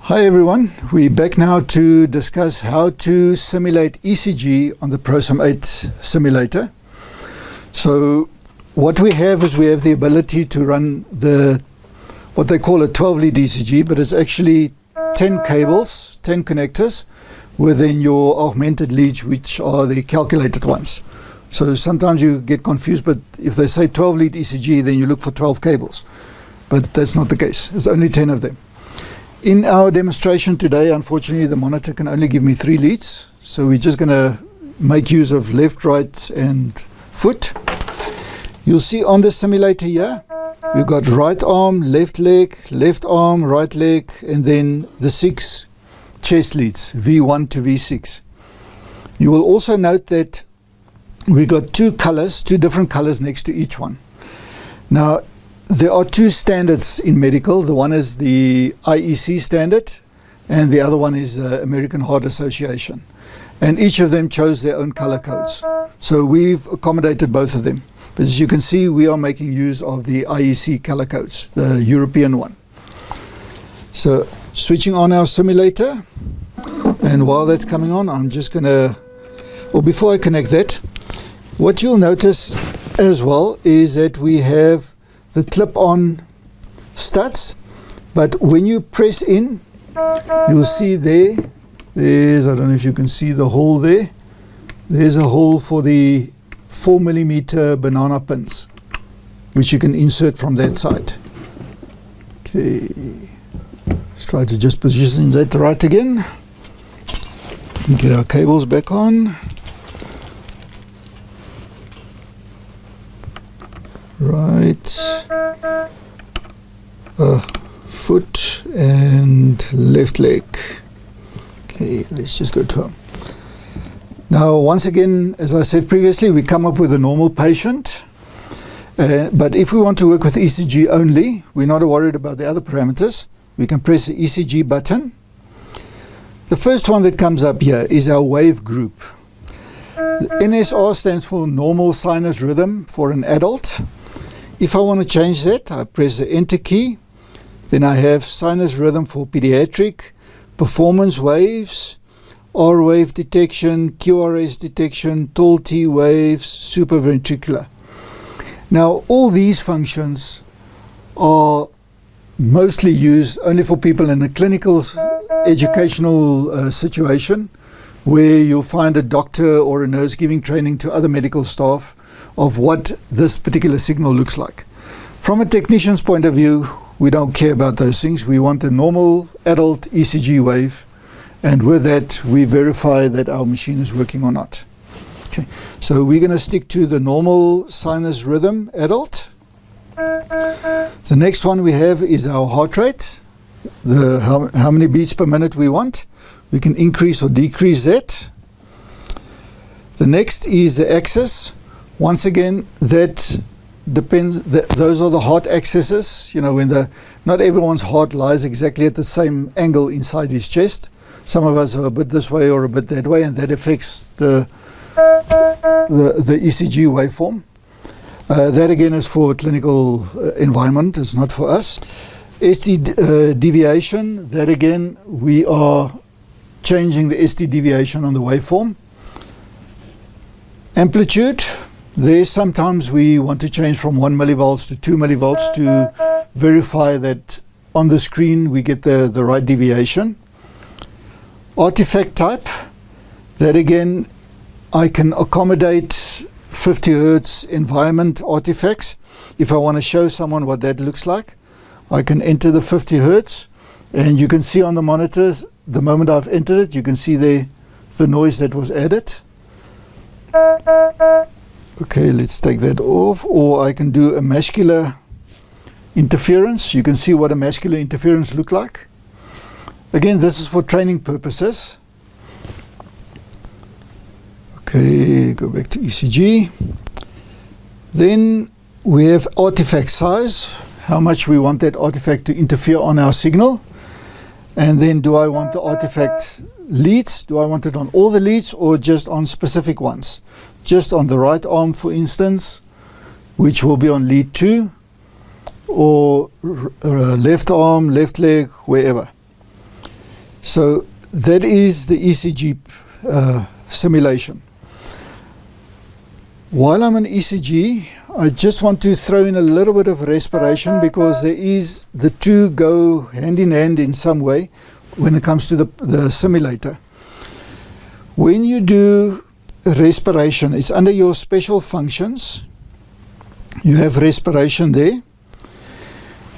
Hi everyone, we're back now to discuss how to simulate ECG on the ProSim 8 simulator. So what we have is we have the ability to run what they call a 12-lead ECG, but it's actually 10 cables, 10 connectors within your augmented leads, which are the calculated ones. So sometimes you get confused, but if they say 12-lead ECG, then you look for 12 cables. But that's not the case. It's only 10 of them. In our demonstration today, unfortunately, the monitor can only give me 3 leads. So we're just going to make use of left, right, and foot. You'll see on the simulator here, we've got right arm, left leg, left arm, right leg, and then the 6 chest leads, V1 to V6. You will also note that we've got 2 different colors next to each one. Now, there are 2 standards in medical. The one is the IEC standard, and the other one is the American Heart Association. And each of them chose their own color codes. So we've accommodated both of them. But as you can see, we are making use of the IEC color codes, the European one. So switching on our simulator. And while that's coming on, I'm just going to, or before I connect that, what you'll notice as well is that we have the clip-on studs, but when you press in, you'll see there's, I don't know if you can see the hole there. There's a hole for the 4mm banana pins, which you can insert from that side. Okay, let's try to just position that right again. Get our cables back on. Right, foot and left leg. Okay, let's just go to home. Now, once again, as I said previously, we come up with a normal patient. But if we want to work with ECG only, we're not worried about the other parameters. We can press the ECG button. The first one that comes up here is our wave group. The NSR stands for normal sinus rhythm for an adult. If I want to change that, I press the enter key. Then I have sinus rhythm for pediatric, performance waves, R wave detection, QRS detection, tall T waves, supraventricular. Now, all these functions are mostly used only for people in a clinical educational situation, where you'll find a doctor or a nurse giving training to other medical staff of what this particular signal looks like. From a technician's point of view, we don't care about those things. We want a normal adult ECG wave, and with that we verify that our machine is working or not. Okay, so we're going to stick to the normal sinus rhythm adult. The next one we have is our heart rate, how many beats per minute we want. We can increase or decrease that. The next is the axis. Once again, that depends, those are the heart axes. You know, when not everyone's heart lies exactly at the same angle inside his chest. Some of us are a bit this way or a bit that way, and that affects the ECG waveform. That again is for clinical environment, it's not for us. ST deviation, that again, we are changing the ST deviation on the waveform. Amplitude, there sometimes we want to change from 1 millivolts to 2 millivolts to verify that on the screen we get the right deviation. Artifact type, that again, I can accommodate 50 Hertz environment artifacts. If I want to show someone what that looks like, I can enter the 50 Hertz, and you can see on the monitors, the moment I've entered it, you can see the noise that was added. Okay, let's take that off, or I can do a muscular interference. You can see what a muscular interference looks like. Again, this is for training purposes. Okay, go back to ECG. Then we have artifact size, how much we want that artifact to interfere on our signal. And then do I want the artifact leads? Do I want it on all the leads or just on specific ones? Just on the right arm, for instance, which will be on lead 2, or left arm, left leg, wherever. So that is the ECG simulation. While I'm on ECG, I just want to throw in a little bit of respiration, because the two go hand in hand in some way when it comes to the simulator. When you do respiration, it's under your special functions. You have respiration there.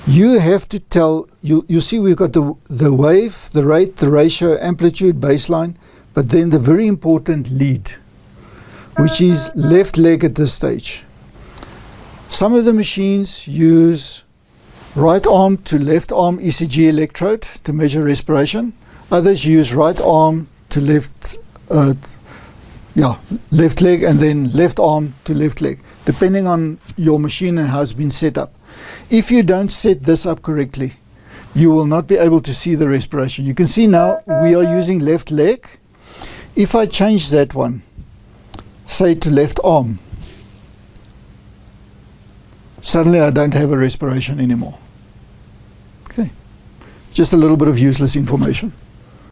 You have to tell, you see we've got the wave, the rate, the ratio, amplitude, baseline, but then the very important lead, which is left leg at this stage. Some of the machines use right arm to left arm ECG electrode to measure respiration. Others use right arm to left leg, and then left arm to left leg, depending on your machine and how it's been set up. If you don't set this up correctly, you will not be able to see the respiration. You can see now we are using left leg. If I change that one, say to left arm, suddenly I don't have a respiration anymore. Okay, just a little bit of useless information.